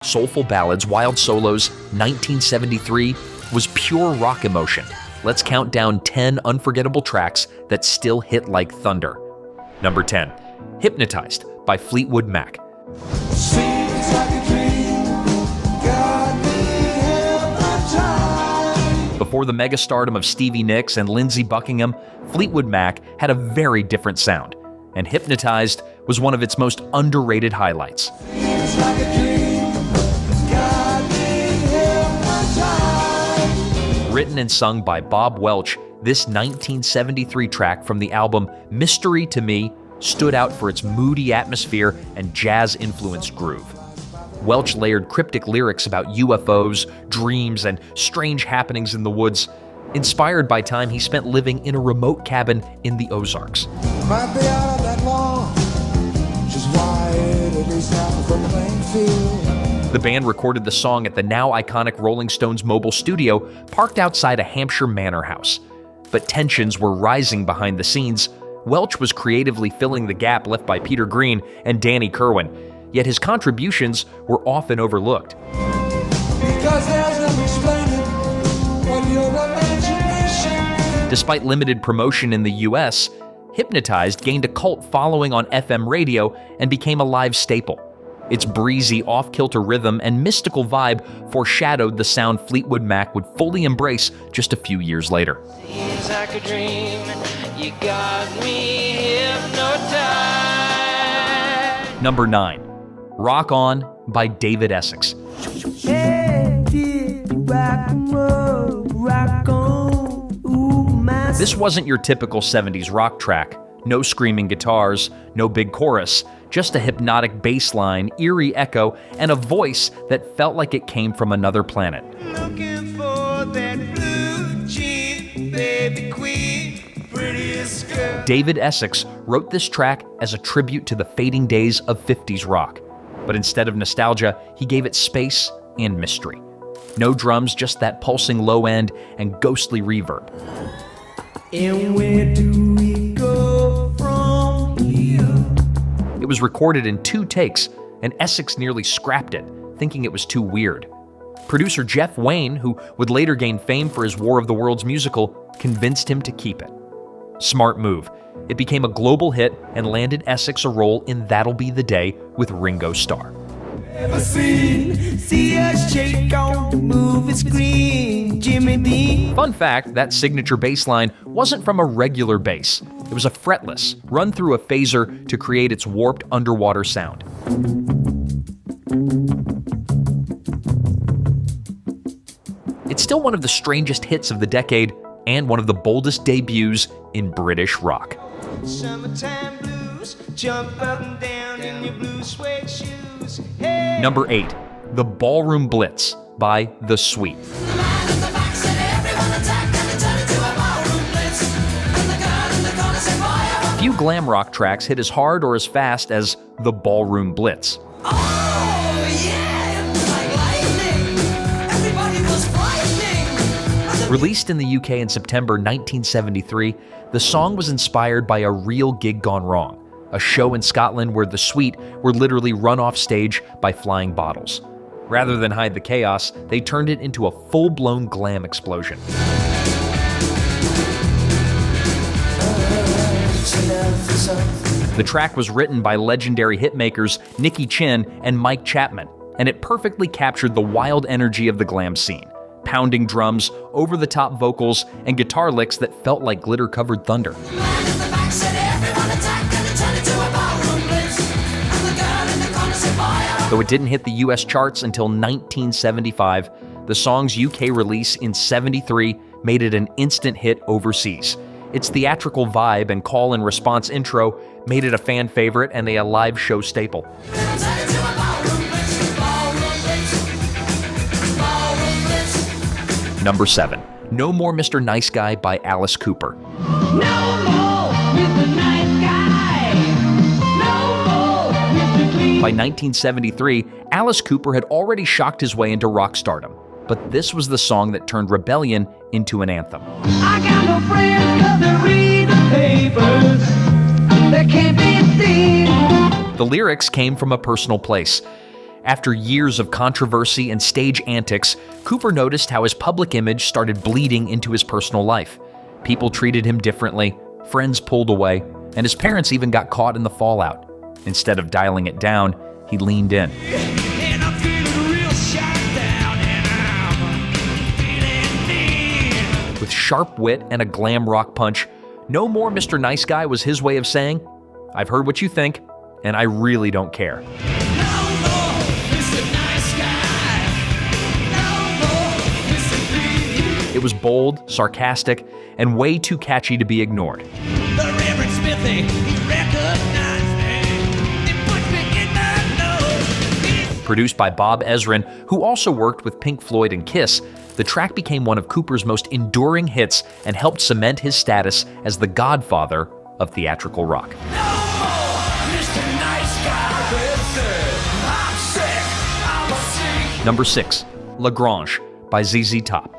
Soulful ballads, wild solos, 1973 was pure rock emotion. Let's count down 10 unforgettable tracks that still hit like thunder. Number 10, Hypnotized by Fleetwood Mac. Seems like a dream, got me hypnotized. Before the megastardom of Stevie Nicks and Lindsey Buckingham, Fleetwood Mac had a very different sound, and Hypnotized was one of its most underrated highlights. Seems like a dream, got me hypnotized. Written and sung by Bob Welch, this 1973 track from the album Mystery to Me stood out for its moody atmosphere and jazz-influenced groove. Welch layered cryptic lyrics about UFOs, dreams, and strange happenings in the woods, inspired by time he spent living in a remote cabin in the Ozarks. Might be out of that long, which is why it at least happened from the playing field. The band recorded the song at the now iconic Rolling Stones mobile studio parked outside a Hampshire manor house. But tensions were rising behind the scenes. Welch was creatively filling the gap left by Peter Green and Danny Kirwan, yet his contributions were often overlooked. Because there's no explaining what your imagination. Despite limited promotion in the US, Hypnotized gained a cult following on FM radio and became a live staple. Its breezy, off-kilter rhythm and mystical vibe foreshadowed the sound Fleetwood Mac would fully embrace just a few years later. Seems like a dream, you got me hypnotized. Number 9, Rock On by David Essex. Hey, kid, rock and roll, rock on. Ooh, my This wasn't your typical 70s rock track. No screaming guitars, no big chorus, just a hypnotic bass line, eerie echo, and a voice that felt like it came from another planet. Looking for that blue cheek, baby queen, prettiest girl. David Essex wrote this track as a tribute to the fading days of 50s rock. But instead of nostalgia, he gave it space and mystery. No drums, just that pulsing low end and ghostly reverb. And where do we go from here? It was recorded in 2 takes, and Essex nearly scrapped it, thinking it was too weird. Producer Jeff Wayne, who would later gain fame for his War of the Worlds musical, convinced him to keep it. Smart move. It became a global hit and landed Essex a role in That'll Be the Day with Ringo Starr. Ever seen? See us shake on the movie screen, Jimmy Dean. Fun fact, that signature bass line wasn't from a regular bass. It was a fretless, run through a phaser to create its warped underwater sound. It's still one of the strangest hits of the decade and one of the boldest debuts in British rock. Summertime blues, jump up and down in your blue suede shoes. Hey. Number 8, The Ballroom Blitz by The Sweet. Few glam rock tracks hit as hard or as fast as The Ballroom Blitz. Released in the UK in September 1973, the song was inspired by a real gig gone wrong, a show in Scotland where the Sweet were literally run off stage by flying bottles. Rather than hide the chaos, they turned it into a full-blown glam explosion. The track was written by legendary hitmakers Nicky Chinn and Mike Chapman, and it perfectly captured the wild energy of the glam scene. Pounding drums, over-the-top vocals, and guitar licks that felt like glitter-covered thunder. Though it didn't hit the US charts until 1975, the song's UK release in '73 made it an instant hit overseas. Its theatrical vibe and call-and-response intro made it a fan favorite and a live show staple. Number 7, No More Mr. Nice Guy by Alice Cooper. No more Mr. Nice Guy. No more Mr. Clean. By 1973, Alice Cooper had already shocked his way into rock stardom, but this was the song that turned rebellion into an anthem. I got no friends 'cause they read the papers. They can't be seen. The lyrics came from a personal place. After years of controversy and stage antics, Cooper noticed how his public image started bleeding into his personal life. People treated him differently, friends pulled away, and his parents even got caught in the fallout. Instead of dialing it down, he leaned in. And I'm feeling real shot down, and I'm feeling mean. With sharp wit and a glam rock punch, no more Mr. Nice Guy was his way of saying, "I've heard what you think, and I really don't care." It was bold, sarcastic, and way too catchy to be ignored. The Reverend Smithy, he recognized me. He put me in my nose. Produced by Bob Ezrin, who also worked with Pink Floyd and Kiss, the track became one of Cooper's most enduring hits and helped cement his status as the godfather of theatrical rock. Mr. Nice Guy, listen, I'm sick, I'm sick. Number 6, La Grange by ZZ Top.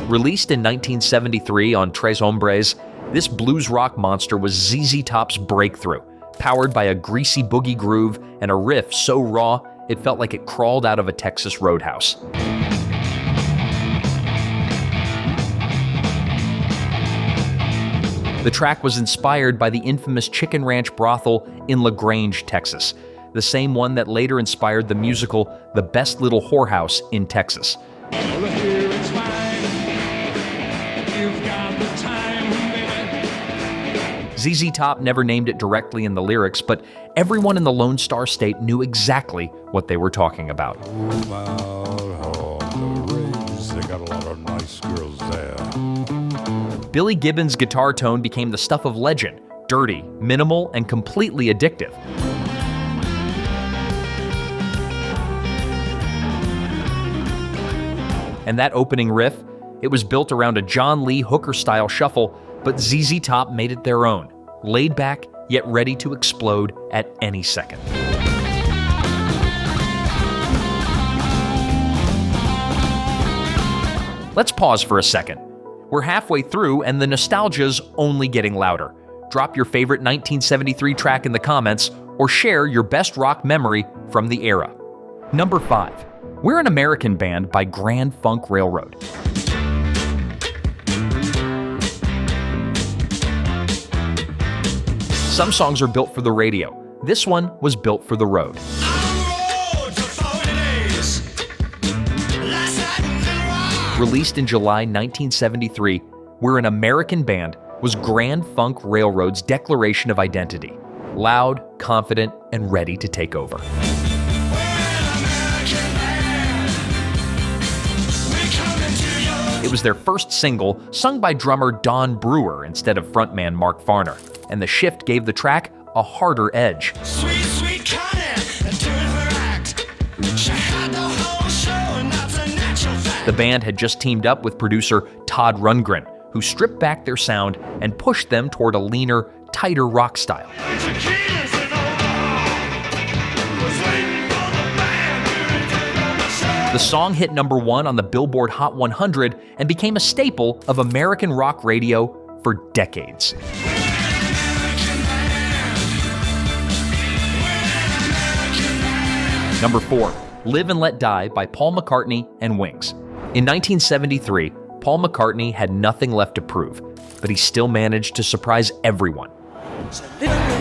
Released in 1973 on Tres Hombres, this blues rock monster was ZZ Top's breakthrough, powered by a greasy boogie groove and a riff so raw it felt like it crawled out of a Texas roadhouse. The track was inspired by the infamous Chicken Ranch brothel in La Grange, Texas, the same one that later inspired the musical The Best Little Whorehouse in Texas. Well, here it's fine. You've got the time, baby. ZZ Top never named it directly in the lyrics, but everyone in the Lone Star State knew exactly what they were talking about. Room out on the ridge, they got a lot of nice girls there. Billy Gibbons' guitar tone became the stuff of legend, dirty, minimal, and completely addictive. And that opening riff, it was built around a John Lee Hooker-style shuffle, but ZZ Top made it their own, laid back yet ready to explode at any second. Let's pause for a second. We're halfway through and the nostalgia's only getting louder. Drop your favorite 1973 track in the comments or share your best rock memory from the era. Number 5. We're an American Band by Grand Funk Railroad. Some songs are built for the radio. This one was built for the road. Released in July 1973, We're an American Band was Grand Funk Railroad's declaration of identity. Loud, confident, and ready to take over. It was their first single, sung by drummer Don Brewer instead of frontman Mark Farner, and the shift gave the track a harder edge. Sweet, sweet Connie, and to her act. She had the whole show, and that's a natural fact. The band had just teamed up with producer Todd Rundgren, who stripped back their sound and pushed them toward a leaner, tighter rock style. The song hit number 1 on the Billboard Hot 100 and became a staple of American rock radio for decades. Number 4, Live and Let Die by Paul McCartney and Wings. In 1973, Paul McCartney had nothing left to prove, but he still managed to surprise everyone.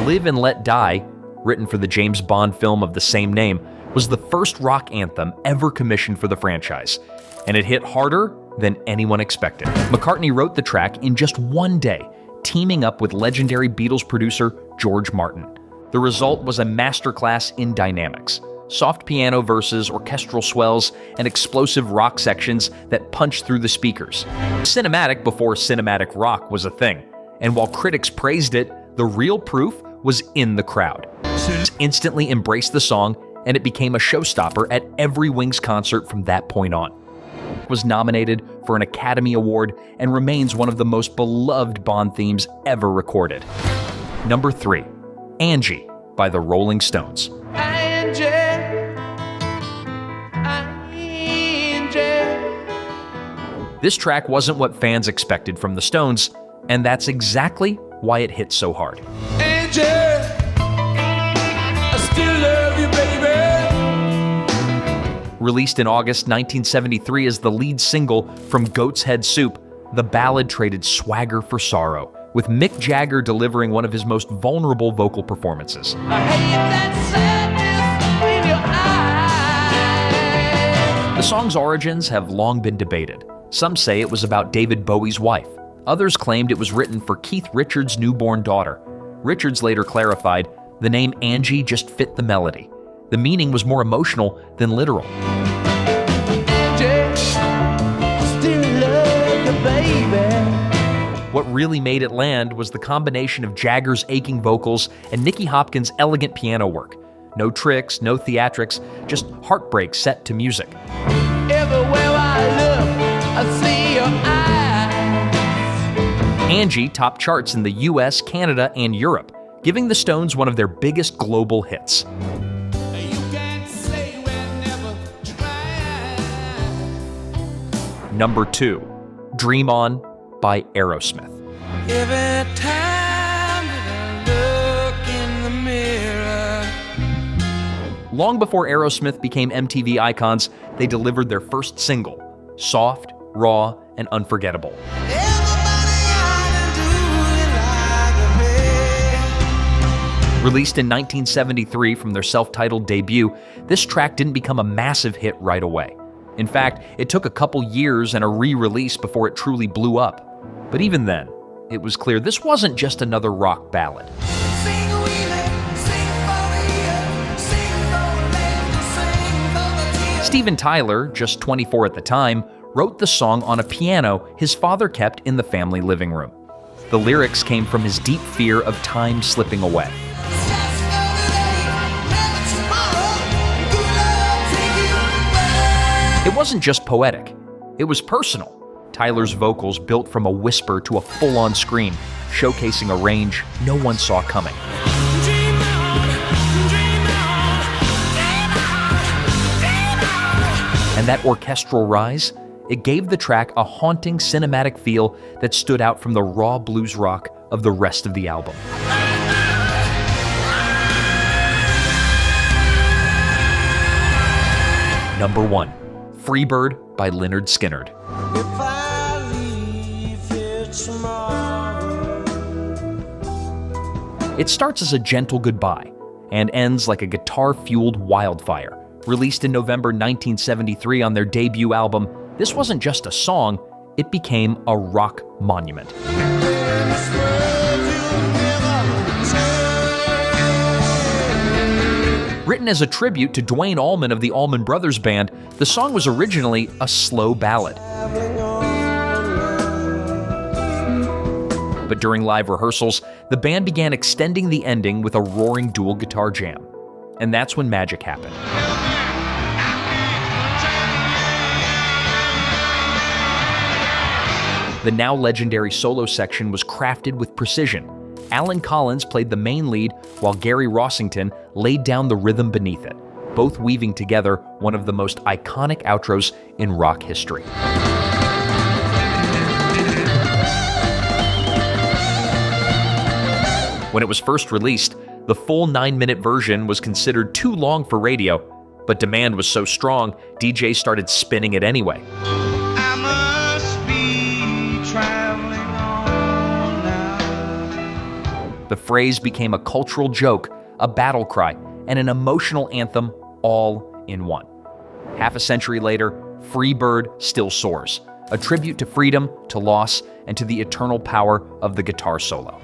Live and Let Die, written for the James Bond film of the same name, was the first rock anthem ever commissioned for the franchise, and it hit harder than anyone expected. McCartney wrote the track in just one day, teaming up with legendary Beatles producer George Martin. The result was a masterclass in dynamics. Soft piano verses, orchestral swells, and explosive rock sections that punched through the speakers. Cinematic before cinematic rock was a thing, and while critics praised it, the real proof was in the crowd. Instantly embraced the song, and it became a showstopper at every Wings concert from that point on. It was nominated for an Academy Award and remains one of the most beloved Bond themes ever recorded. Number 3, Angie by the Rolling Stones. Angie. This track wasn't what fans expected from the Stones, and that's exactly why it hit so hard. I still love you, baby. Released in August 1973 as the lead single from Goat's Head Soup, the ballad traded swagger for sorrow, with Mick Jagger delivering one of his most vulnerable vocal performances. I hate that sadness in your eyes. The song's origins have long been debated. Some say it was about David Bowie's wife. Others claimed it was written for Keith Richards' newborn daughter. Richards later clarified the name Angie just fit the melody. The meaning was more emotional than literal. Still love you, baby. What really made it land was the combination of Jagger's aching vocals and Nicky Hopkins' elegant piano work. No tricks, no theatrics, just heartbreak set to music. Everywhere I look, I see your eyes. Angie topped charts in the US, Canada, and Europe, giving the Stones one of their biggest global hits. You can't say we're never trying. Number 2, Dream On by Aerosmith. Every time that I look in the mirror. Long before Aerosmith became MTV icons, they delivered their first single, soft, raw, and unforgettable. Released in 1973 from their self-titled debut, this track didn't become a massive hit right away. In fact, it took a couple years and a re-release before it truly blew up. But even then, it was clear this wasn't just another rock ballad. Steven Tyler, just 24 at the time, wrote the song on a piano his father kept in the family living room. The lyrics came from his deep fear of time slipping away. It wasn't just poetic, it was personal. Tyler's vocals built from a whisper to a full-on scream, showcasing a range no one saw coming. And that orchestral rise, it gave the track a haunting cinematic feel that stood out from the raw blues rock of the rest of the album. Number 1, Freebird by Lynyrd Skynyrd. If I leave here tomorrow. It starts as a gentle goodbye and ends like a guitar-fueled wildfire. Released in November 1973 on their debut album, this wasn't just a song, it became a rock monument. Written as a tribute to Duane Allman of the Allman Brothers Band, the song was originally a slow ballad. But during live rehearsals, the band began extending the ending with a roaring dual guitar jam. And that's when magic happened. The now legendary solo section was crafted with precision. Alan Collins played the main lead, while Gary Rossington laid down the rhythm beneath it, both weaving together one of the most iconic outros in rock history. When it was first released, the full 9-minute version was considered too long for radio, but demand was so strong, DJs started spinning it anyway. I must be traveling on now. The phrase became a cultural joke, a battle cry, and an emotional anthem all in one. Half a century later, Freebird still soars, a tribute to freedom, to loss, and to the eternal power of the guitar solo.